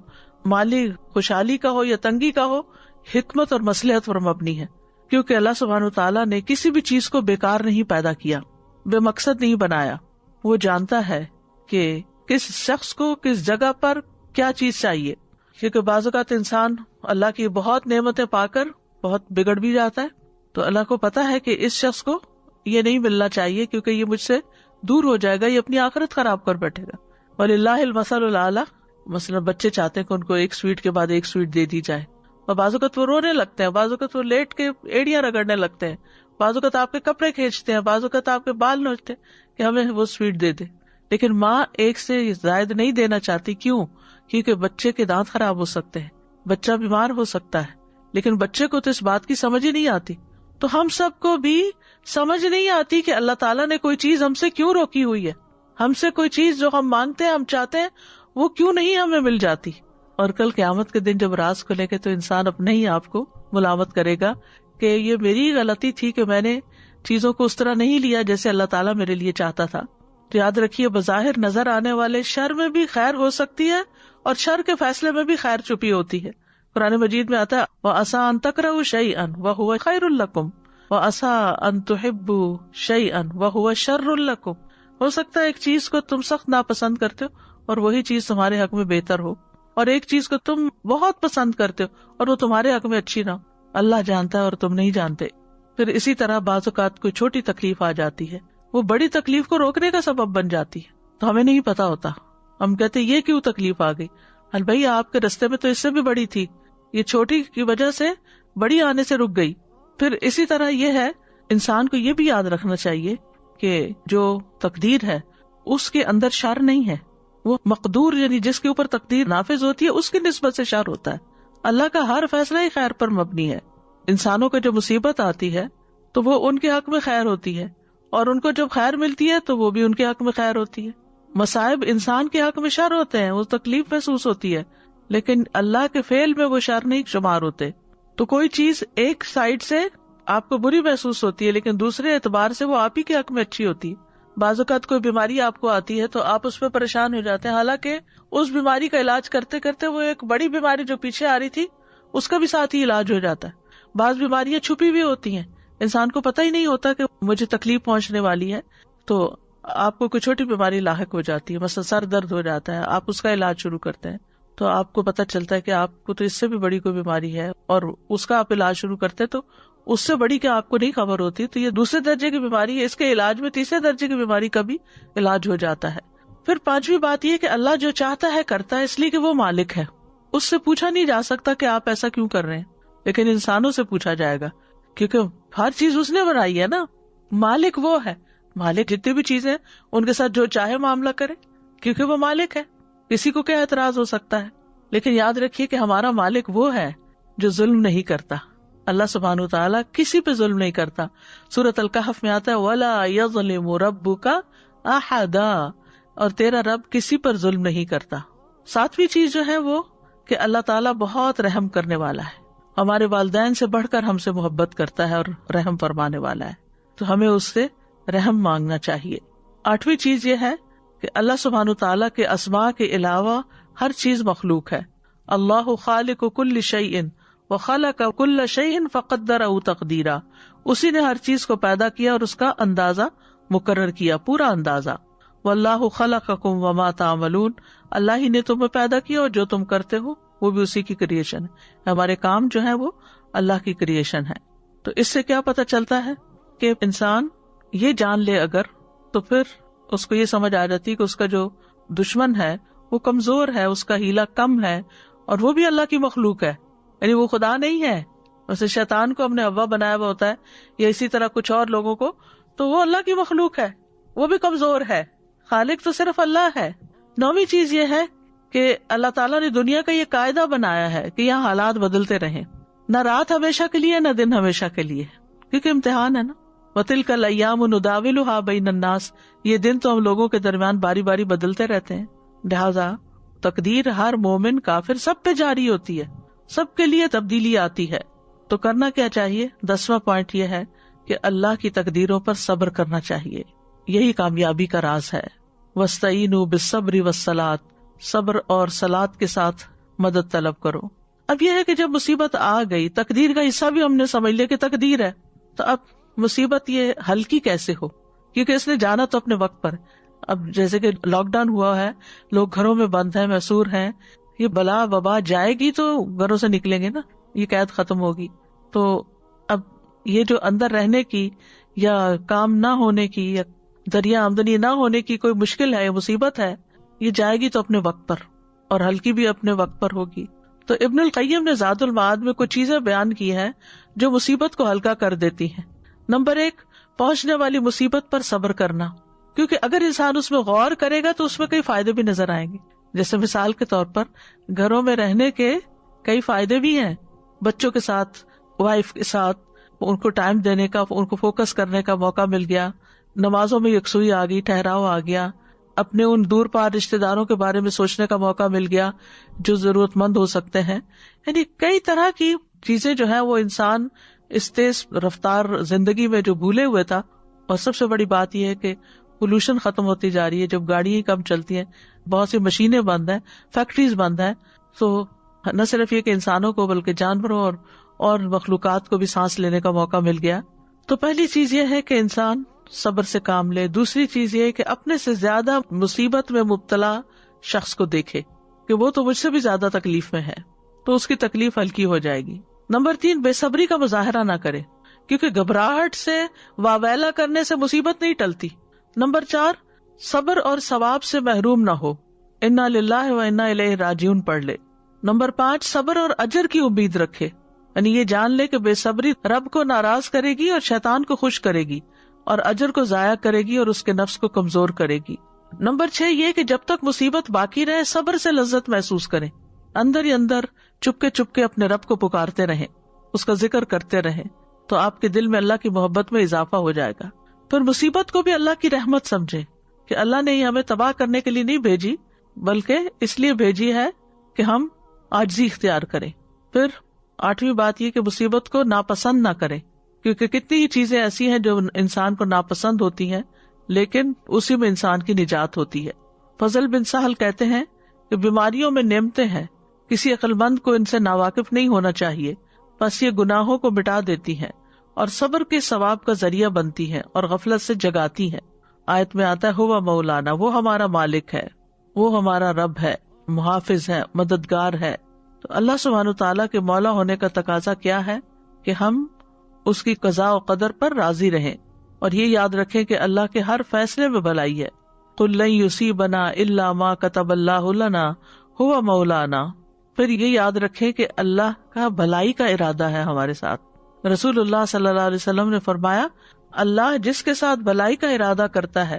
مالی خوشحالی کا ہو یا تنگی کا ہو، حکمت اور مصلحت پر مبنی ہے، کیونکہ اللہ سبحانہ تعالیٰ نے کسی بھی چیز کو بیکار نہیں پیدا کیا، بے مقصد نہیں بنایا۔ وہ جانتا ہے کہ کس شخص کو کس جگہ پر کیا چیز چاہیے، کیونکہ بعض اوقات انسان اللہ کی بہت نعمتیں پا کر بہت بگڑ بھی جاتا ہے، تو اللہ کو پتا ہے کہ اس شخص کو یہ نہیں ملنا چاہیے کیونکہ یہ مجھ سے دور ہو جائے گا، یہ اپنی آخرت خراب کر بیٹھے گا۔ وَلِلَّهِ الْمَثَلُ الْأَعْلَىٰ، مثلا بچے چاہتے ہیں کہ ان کو ایک سویٹ کے بعد ایک سویٹ دے دی جائے، اور بعض اوقات وہ رونے لگتے ہیں، بعض اوقات وہ لیٹ کے ایڑیاں رگڑنے لگتے ہیں، بعض اوقات آپ کے کپڑے کھینچتے ہیں، بعض اوقات آپ کے بال نوچتے ہیں کہ ہمیں وہ سویٹ دے دے، لیکن ماں ایک سے زائد نہیں دینا چاہتی۔ کیوں؟ کیونکہ بچے کے دانت خراب ہو سکتے ہیں، بچہ بیمار ہو سکتا ہے، لیکن بچے کو تو اس بات کی سمجھ ہی نہیں آتی۔ تو ہم سب کو بھی سمجھ نہیں آتی کہ اللہ تعالیٰ نے کوئی چیز ہم سے کیوں روکی ہوئی ہے۔ ہم سے کوئی چیز جو ہم مانگتے ہیں، ہم چاہتے ہیں، وہ کیوں نہیں ہمیں مل جاتی. اور کل قیامت کے دن جب راز کھلے گے تو انسان اپنے ہی آپ کو ملامت کرے گا کہ یہ میری غلطی تھی کہ میں نے چیزوں کو اس طرح نہیں لیا جیسے اللہ تعالیٰ میرے لیے چاہتا تھا. تو یاد رکھیے، بظاہر نظر آنے والے شر میں بھی خیر ہو سکتی ہے اور شر کے فیصلے میں بھی خیر چھپی ہوتی ہے. قرآن مجید میں آتا ہے وَعَسَىٰ أَن تَكْرَهُوا شَيْئًا وَهُوَ خَيْرٌ لَكُمْ وَعَسَىٰ أَن تُحِبُّوا شَيْئًا وَهُوَ شَرٌّ لَكُمْ. ہو سکتا ہے ایک چیز کو تم سخت ناپسند کرتے ہو اور وہی چیز تمہارے حق میں بہتر ہو، اور ایک چیز کو تم بہت پسند کرتے ہو اور وہ تمہارے حق میں اچھی نہ ہو. اللہ جانتا ہے اور تم نہیں جانتے. پھر اسی طرح بعض اوقات کوئی چھوٹی تکلیف آ جاتی ہے، وہ بڑی تکلیف کو روکنے کا سبب بن جاتی ہے، تو ہمیں نہیں پتا ہوتا. ہم کہتے یہ کیوں تکلیف آ گئی؟ بھائی آپ کے رستے میں تو اس سے بھی بڑی تھی، یہ چھوٹی کی وجہ سے بڑی آنے سے رک گئی. پھر اسی طرح یہ ہے، انسان کو یہ بھی یاد رکھنا چاہیے کہ جو تقدیر ہے اس کے اندر شر نہیں ہے. وہ مقدور یعنی جس کے اوپر تقدیر نافذ ہوتی ہے اس کی نسبت سے شر ہوتا ہے. اللہ کا ہر فیصلہ ہی خیر پر مبنی ہے. انسانوں کو جو مصیبت آتی ہے تو وہ ان کے حق میں خیر ہوتی ہے، اور ان کو جب خیر ملتی ہے تو وہ بھی ان کے حق میں خیر ہوتی ہے. مصائب انسان کے حق میں شر ہوتے ہیں، وہ تکلیف محسوس ہوتی ہے، لیکن اللہ کے فعل میں وہ شر نہیں شمار ہوتے. تو کوئی چیز ایک سائڈ سے آپ کو بری محسوس ہوتی ہے لیکن دوسرے اعتبار سے وہ آپ ہی کے حق میں اچھی ہوتی ہے. بعض اوقات کوئی بیماری آپ کو آتی ہے تو آپ اس پہ پریشان ہو جاتے ہیں، حالانکہ اس بیماری کا علاج کرتے کرتے وہ ایک بڑی بیماری جو پیچھے آ رہی تھی اس کا بھی ساتھ ہی علاج ہو جاتا ہے. بعض بیماریاں چھپی بھی ہوتی ہیں، انسان کو پتہ ہی نہیں ہوتا کہ مجھے تکلیف پہنچنے والی ہے، تو آپ کو کوئی چھوٹی بیماری لاحق ہو جاتی ہے، مثلا سر درد ہو جاتا ہے، آپ اس کا علاج شروع کرتے ہیں تو آپ کو پتہ چلتا ہے کہ آپ کو تو اس سے بھی بڑی کوئی بیماری ہے اور اس کا آپ علاج شروع کرتے تو اس سے بڑی کیا آپ کو نہیں خبر ہوتی. تو یہ دوسرے درجے کی بیماری ہے، اس کے علاج میں تیسرے درجے کی بیماری کا بھی علاج ہو جاتا ہے. پھر پانچویں بات یہ کہ اللہ جو چاہتا ہے کرتا ہے، اس لیے کہ وہ مالک ہے. اس سے پوچھا نہیں جا سکتا کہ آپ ایسا کیوں کر رہے ہیں، لیکن انسانوں سے پوچھا جائے گا کیونکہ ہر چیز اس نے بنائی ہے نا. مالک وہ ہے، مالک جتنی بھی چیزیں ان کے ساتھ جو چاہے معاملہ کرے کیونکہ وہ مالک ہے. کسی کو کیا اعتراض ہو سکتا ہے؟ لیکن یاد رکھیے کہ ہمارا مالک وہ ہے جو ظلم نہیں کرتا. اللہ سبحانہ وتعالیٰ کسی پہ ظلم نہیں کرتا. سورۃ الکہف میں آتا ہے وَلَا يَظْلِمُ رَبُّكَ أَحَدًا، اور تیرا رب کسی پر ظلم نہیں کرتا. ساتویں چیز جو ہے وہ کہ اللہ تعالیٰ بہت رحم کرنے والا ہے، ہمارے والدین سے بڑھ کر ہم سے محبت کرتا ہے اور رحم فرمانے والا ہے، تو ہمیں اس سے رحم مانگنا چاہیے. آٹھویں چیز یہ ہے کہ اللہ سبحانہ وتعالیٰ کے اسماء کے علاوہ ہر چیز مخلوق ہے. اللہ خالق کل شیء وخلق کل شیء فقدرہ تقدیرا، اسی نے ہر چیز کو پیدا کیا اور اس کا اندازہ مقرر کیا، پورا اندازہ. واللہ خلقکم وما تعملون، اللہ ہی نے تمہیں پیدا کیا اور جو تم کرتے ہو وہ بھی اسی کی کریشن ہے. ہمارے کام جو ہے وہ اللہ کی کریشن ہے. تو اس سے کیا پتہ چلتا ہے کہ انسان یہ جان لے اگر، تو پھر اس کو یہ سمجھ آ جاتی کہ اس کا جو دشمن ہے وہ کمزور ہے، اس کا ہیلا کم ہے، اور وہ بھی اللہ کی مخلوق ہے، یعنی وہ خدا نہیں ہے. ویسے شیطان کو ہم نے اوا بنایا ہوا ہوتا ہے یا اسی طرح کچھ اور لوگوں کو، تو وہ اللہ کی مخلوق ہے، وہ بھی کمزور ہے. خالق تو صرف اللہ ہے. نویں چیز یہ ہے کہ اللہ تعالیٰ نے دنیا کا یہ قاعدہ بنایا ہے کہ یہاں حالات بدلتے رہیں، نہ رات ہمیشہ کے لیے نہ دن ہمیشہ کے لیے، کیونکہ امتحان ہے نا. وَتِلْكَ الْأَيَّامُ نُدَاوِلُهَا بَيْنَ النَّاسِ، یہ دن تو ہم لوگوں کے درمیان باری باری بدلتے رہتے ہیں. لہذا تقدیر ہر مومن کافر سب پہ جاری ہوتی ہے، سب کے لیے تبدیلی آتی ہے. تو کرنا کیا چاہیے؟ 10واں پوائنٹ یہ ہے کہ اللہ کی تقدیروں پر صبر کرنا چاہیے، یہی کامیابی کا راز ہے. وَاسْتَعِینُوا بِالصَّبْرِ وَالصَّلَاةِ، صبر اور صلاۃ کے ساتھ مدد طلب کرو. اب یہ ہے کہ جب مصیبت آ گئی، تقدیر کا حصہ بھی ہم نے سمجھ لیا کہ تقدیر ہے، تو اب مصیبت یہ ہلکی کیسے ہو، کیونکہ اس نے جانا تو اپنے وقت پر. اب جیسے کہ لاک ڈاؤن ہوا ہے، لوگ گھروں میں بند ہیں، محصور ہیں، یہ بلا وبا جائے گی تو گھروں سے نکلیں گے نا، یہ قید ختم ہوگی. تو اب یہ جو اندر رہنے کی یا کام نہ ہونے کی یا ذریعہ آمدنی نہ ہونے کی کوئی مشکل ہے یا مصیبت ہے، یہ جائے گی تو اپنے وقت پر، اور ہلکی بھی اپنے وقت پر ہوگی. تو ابن القیم نے زاد المعاد میں کچھ چیزیں بیان کی ہیں جو مصیبت کو ہلکا کر دیتی ہیں. نمبر 1، پہنچنے والی مصیبت پر صبر کرنا، کیونکہ اگر انسان اس میں غور کرے گا تو اس میں کئی فائدے بھی نظر آئیں گے. جیسے مثال کے طور پر گھروں میں رہنے کے کئی فائدے بھی ہیں، بچوں کے ساتھ، وائف کے ساتھ ان کو ٹائم دینے کا، ان کو فوکس کرنے کا موقع مل گیا، نمازوں میں یکسوئی آ گئی، ٹھہراؤ آ گیا، اپنے ان دور پار رشتہ داروں کے بارے میں سوچنے کا موقع مل گیا جو ضرورت مند ہو سکتے ہیں. یعنی کئی طرح کی چیزیں جو ہے وہ انسان اس تیز رفتار زندگی میں جو بھولے ہوئے تھا. اور سب سے بڑی بات یہ ہے کہ پولوشن ختم ہوتی جا رہی ہے. جب گاڑیاں کم چلتی ہیں, بہت سی مشینیں بند ہیں, فیکٹریز بند ہیں, تو نہ صرف یہ کہ انسانوں کو بلکہ جانوروں اور مخلوقات کو بھی سانس لینے کا موقع مل گیا. تو پہلی چیز یہ ہے کہ انسان صبر سے کام لے. دوسری چیز یہ ہے کہ اپنے سے زیادہ مصیبت میں مبتلا شخص کو دیکھے کہ وہ تو مجھ سے بھی زیادہ تکلیف میں ہے, تو اس کی تکلیف ہلکی ہو جائے گی. نمبر 3, بے صبری کا مظاہرہ نہ کرے, کیونکہ گھبراہٹ سے واویلا کرنے سے مصیبت نہیں ٹلتی. نمبر 4, صبر اور ثواب سے محروم نہ ہو, انا للہ و انا الیہ راجعون پڑھ لے. نمبر 5, صبر اور اجر کی امید رکھے, یعنی یہ جان لے کہ بے صبری رب کو ناراض کرے گی اور شیطان کو خوش کرے گی, اور اجر کو ضائع کرے گی اور اس کے نفس کو کمزور کرے گی. نمبر 6, یہ کہ جب تک مصیبت باقی رہے صبر سے لذت محسوس کریں, اندر ہی اندر چپ کے اپنے رب کو پکارتے رہیں, اس کا ذکر کرتے رہیں, تو آپ کے دل میں اللہ کی محبت میں اضافہ ہو جائے گا. پھر مصیبت کو بھی اللہ کی رحمت سمجھے کہ اللہ نے ہمیں تباہ کرنے کے لیے نہیں بھیجی, بلکہ اس لیے بھیجی ہے کہ ہم عاجزی اختیار کریں. پھر 8ویں بات یہ کہ مصیبت کو ناپسند نہ کریں, کیونکہ کتنی ہی چیزیں ایسی ہیں جو انسان کو ناپسند ہوتی ہیں, لیکن اسی میں انسان کی نجات ہوتی ہے. فضل بن سہل کہتے ہیں کہ بیماریوں میں نعمتیں ہیں, کسی عقل مند کو ان سے ناواقف نہیں ہونا چاہیے, بس یہ گناہوں کو مٹا دیتی ہیں اور صبر کے ثواب کا ذریعہ بنتی ہیں اور غفلت سے جگاتی ہیں. آیت میں آتا ہے ہوا مولانا, وہ ہمارا مالک ہے, وہ ہمارا رب ہے, محافظ ہے, مددگار ہے. تو اللہ سبحانہ تعالیٰ کے مولا ہونے کا تقاضا کیا ہے کہ ہم اس کی قضاء و قدر پر راضی رہیں, اور یہ یاد رکھیں کہ اللہ کے ہر فیصلے میں بھلائی ہے. قل لن یصیبنا الا ما کتب اللہ لنا ہوا مولانا. پھر یہ یاد رکھیں کہ اللہ کا بھلائی کا ارادہ ہے ہمارے ساتھ. رسول اللہ صلی اللہ علیہ وسلم نے فرمایا, اللہ جس کے ساتھ بھلائی کا ارادہ کرتا ہے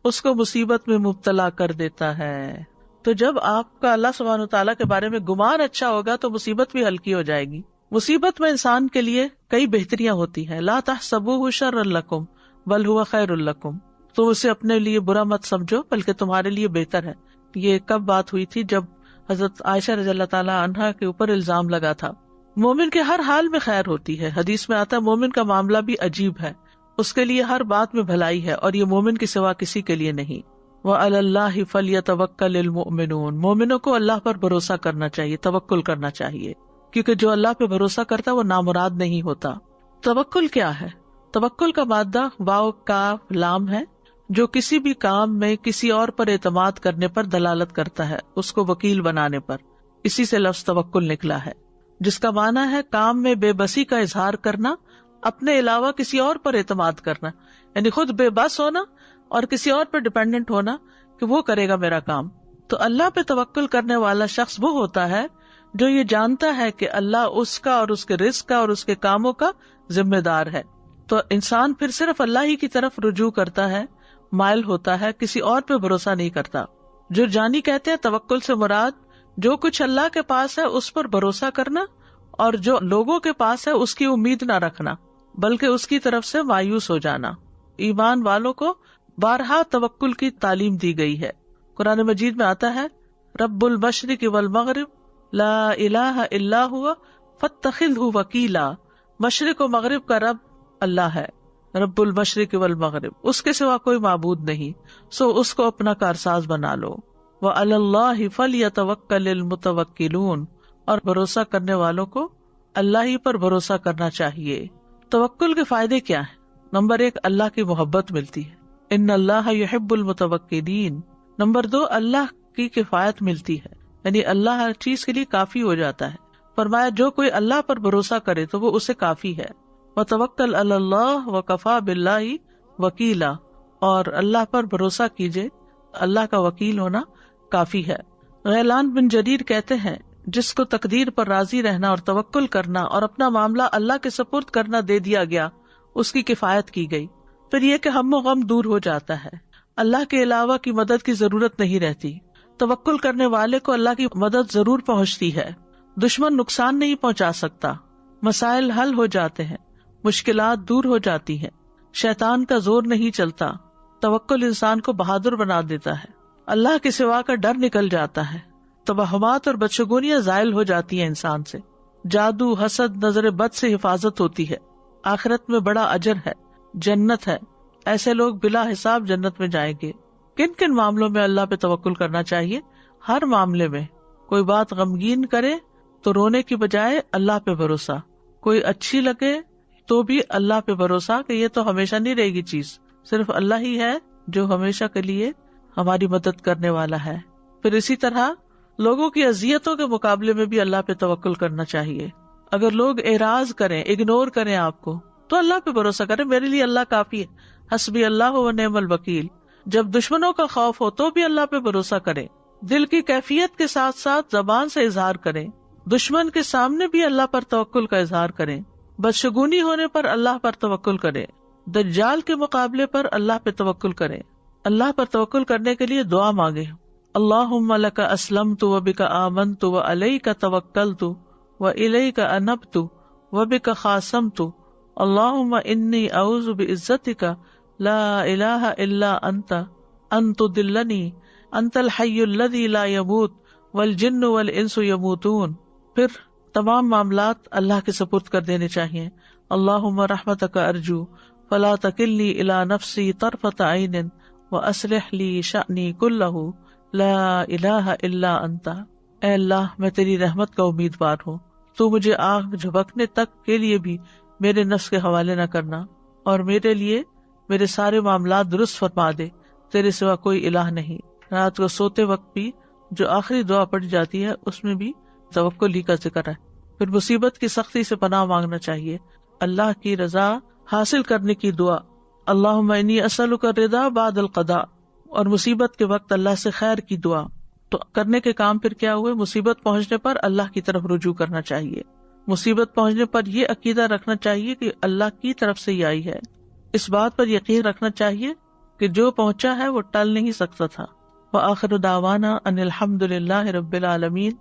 اس کو مصیبت میں مبتلا کر دیتا ہے. تو جب آپ کا اللہ سبحانہ تعالیٰ کے بارے میں گمان اچھا ہوگا تو مصیبت بھی ہلکی ہو جائے گی. مصیبت میں انسان کے لیے کئی بہتریاں ہوتی ہیں. لا تحسبوہ شرا لکم بل ہوا خیر لکم, تو اسے اپنے لیے برا مت سمجھو بلکہ تمہارے لیے بہتر ہے. یہ کب بات ہوئی تھی؟ جب حضرت عائشہ رضی اللہ تعالیٰ عنہا کے اوپر الزام لگا تھا. مومن کے ہر حال میں خیر ہوتی ہے. حدیث میں آتا ہے مومن کا معاملہ بھی عجیب ہے, اس کے لیے ہر بات میں بھلائی ہے, اور یہ مومن کے سوا کسی کے لیے نہیں. وَعَلَى اللَّهِ فَلْيَتَوَكَّلِ الْمُؤْمِنُونَ, مومنوں کو اللہ پر بھروسہ کرنا چاہیے, توکل کرنا چاہیے, کیونکہ جو اللہ پہ بھروسہ کرتا ہے وہ نامراد نہیں ہوتا. توکل کیا ہے؟ توکل کا مادہ واو کاف لام ہے, جو کسی بھی کام میں کسی اور پر اعتماد کرنے پر دلالت کرتا ہے, اس کو وکیل بنانے پر. اسی سے لفظ توکل نکلا ہے, جس کا معنی ہے کام میں بے بسی کا اظہار کرنا, اپنے علاوہ کسی اور پر اعتماد کرنا, یعنی خود بے بس ہونا اور کسی اور پر ڈیپینڈنٹ ہونا کہ وہ کرے گا میرا کام. تو اللہ پہ توکل کرنے والا شخص وہ ہوتا ہے جو یہ جانتا ہے کہ اللہ اس کا اور اس کے رزق کا اور اس کے کاموں کا ذمہ دار ہے. تو انسان پھر صرف اللہ ہی کی طرف رجوع کرتا ہے, مائل ہوتا ہے, کسی اور پہ بھروسہ نہیں کرتا. جو جانی کہتے ہیں توکل سے مراد جو کچھ اللہ کے پاس ہے اس پر بھروسہ کرنا, اور جو لوگوں کے پاس ہے اس کی امید نہ رکھنا بلکہ اس کی طرف سے مایوس ہو جانا. ایمان والوں کو بارہا توکل کی تعلیم دی گئی ہے. قرآن مجید میں آتا ہے رب المشرق والمغرب لا الہ الا ہوا فاتخذہ وکیلا, مشرق و مغرب کا رب اللہ ہے, رب المشرق والمغرب, اس کے سوا کوئی معبود نہیں, سو اس کو اپنا کارساز بنا لو. وعلی اللہ فلیتوکل المتوکلون, اور بھروسہ کرنے والوں کو اللہ ہی پر بھروسہ کرنا چاہیے. توکل کے فائدے کیا ہیں؟ نمبر 1, اللہ کی محبت ملتی ہے, ان اللہ یحب المتوکلین. نمبر 2, اللہ کی کفایت ملتی ہے, یعنی اللہ ہر چیز کے لیے کافی ہو جاتا ہے. فرمایا جو کوئی اللہ پر بھروسہ کرے تو وہ اسے کافی ہے. وتوکل علی اللہ وکفی باللہ وکیلا, اور اللہ پر بھروسہ کیجئے, اللہ کا وکیل ہونا کافی ہے. غیلان بن جریر کہتے ہیں جس کو تقدیر پر راضی رہنا اور توکل کرنا اور اپنا معاملہ اللہ کے سپرد کرنا دے دیا گیا, اس کی کفایت کی گئی. پھر یہ کہ ہم و غم دور ہو جاتا ہے, اللہ کے علاوہ کی مدد کی ضرورت نہیں رہتی. توکل کرنے والے کو اللہ کی مدد ضرور پہنچتی ہے, دشمن نقصان نہیں پہنچا سکتا, مسائل حل ہو جاتے ہیں, مشکلات دور ہو جاتی ہیں, شیطان کا زور نہیں چلتا. توکل انسان کو بہادر بنا دیتا ہے. اللہ کے سوا کا ڈر نکل جاتا ہے، توہمات اور بدشگونیاں زائل ہو جاتی ہیں انسان سے، جادو، حسد، نظر بد سے حفاظت ہوتی ہے، آخرت میں بڑا اجر ہے، جنت ہے، ایسے لوگ بلا حساب جنت میں جائیں گے۔ کن کن معاملوں میں اللہ پہ توکل کرنا چاہیے؟ ہر معاملے میں۔ کوئی بات غمگین کرے تو رونے کی بجائے اللہ پہ بھروسہ، کوئی اچھی لگے تو بھی اللہ پہ بھروسہ کہ یہ تو ہمیشہ نہیں رہے گی چیز، صرف اللہ ہی ہے جو ہمیشہ کے لیے ہماری مدد کرنے والا ہے۔ پھر اسی طرح لوگوں کی اذیتوں کے مقابلے میں بھی اللہ پہ توکل کرنا چاہیے۔ اگر لوگ اعراض کریں، اگنور کریں آپ کو، تو اللہ پہ بھروسہ کریں، میرے لیے اللہ کافی ہے، حسبی اللہ و نعم الوکیل۔ جب دشمنوں کا خوف ہو تو بھی اللہ پہ بھروسہ کریں، دل کی کیفیت کے ساتھ ساتھ زبان سے اظہار کریں، دشمن کے سامنے بھی اللہ پر توکل کا اظہار کریں، بدشگونی ہونے پر اللہ پر توکل کریں، دجال کے مقابلے پر اللہ پہ توکل کریں۔ اللہ پر توکل کرنے کے لیے دعا مانگے، اللہم لک اسلمت وبک آمنت وعلیک توکلت والیک انبت وبک خاصمت اللہم انی اعوذ بعزتک لا الہ الا انت ان تضلنی انت الحی الذی لا یموت والجن والانس یموتون۔ پھر تمام معاملات اللہ کے سپرد کر دینے چاہیے۔ اللہم رحمتک ارجو فلا تکلنی الی نفسی طرفۃ عین واصلح لی شأنی کلہ لا الہ الا انت۔ اے اللہ، میں تیری رحمت کا امیدوار ہوں، تو مجھے آنکھ جھپکنے تک کے لیے بھی میرے نفس کے حوالے نہ کرنا، اور میرے لیے میرے سارے معاملات درست فرما دے، تیرے سوا کوئی الہ نہیں۔ رات کو سوتے وقت بھی جو آخری دعا پڑھی جاتی ہے اس میں بھی توکل ہی کا ذکر ہے۔ پھر مصیبت کی سختی سے پناہ مانگنا چاہیے، اللہ کی رضا حاصل کرنے کی دعا، اللہم انی اسألک الرضا بعد القضاء، اور مصیبت کے وقت اللہ سے خیر کی دعا۔ تو کرنے کے کام پھر کیا ہوئے؟ مصیبت پہنچنے پر اللہ کی طرف رجوع کرنا چاہیے، مصیبت پہنچنے پر یہ عقیدہ رکھنا چاہیے کہ اللہ کی طرف سے ہی آئی ہے، اس بات پر یقین رکھنا چاہیے کہ جو پہنچا ہے وہ ٹل نہیں سکتا تھا۔ وآخر دعوانا ان الحمد للہ رب العالمین۔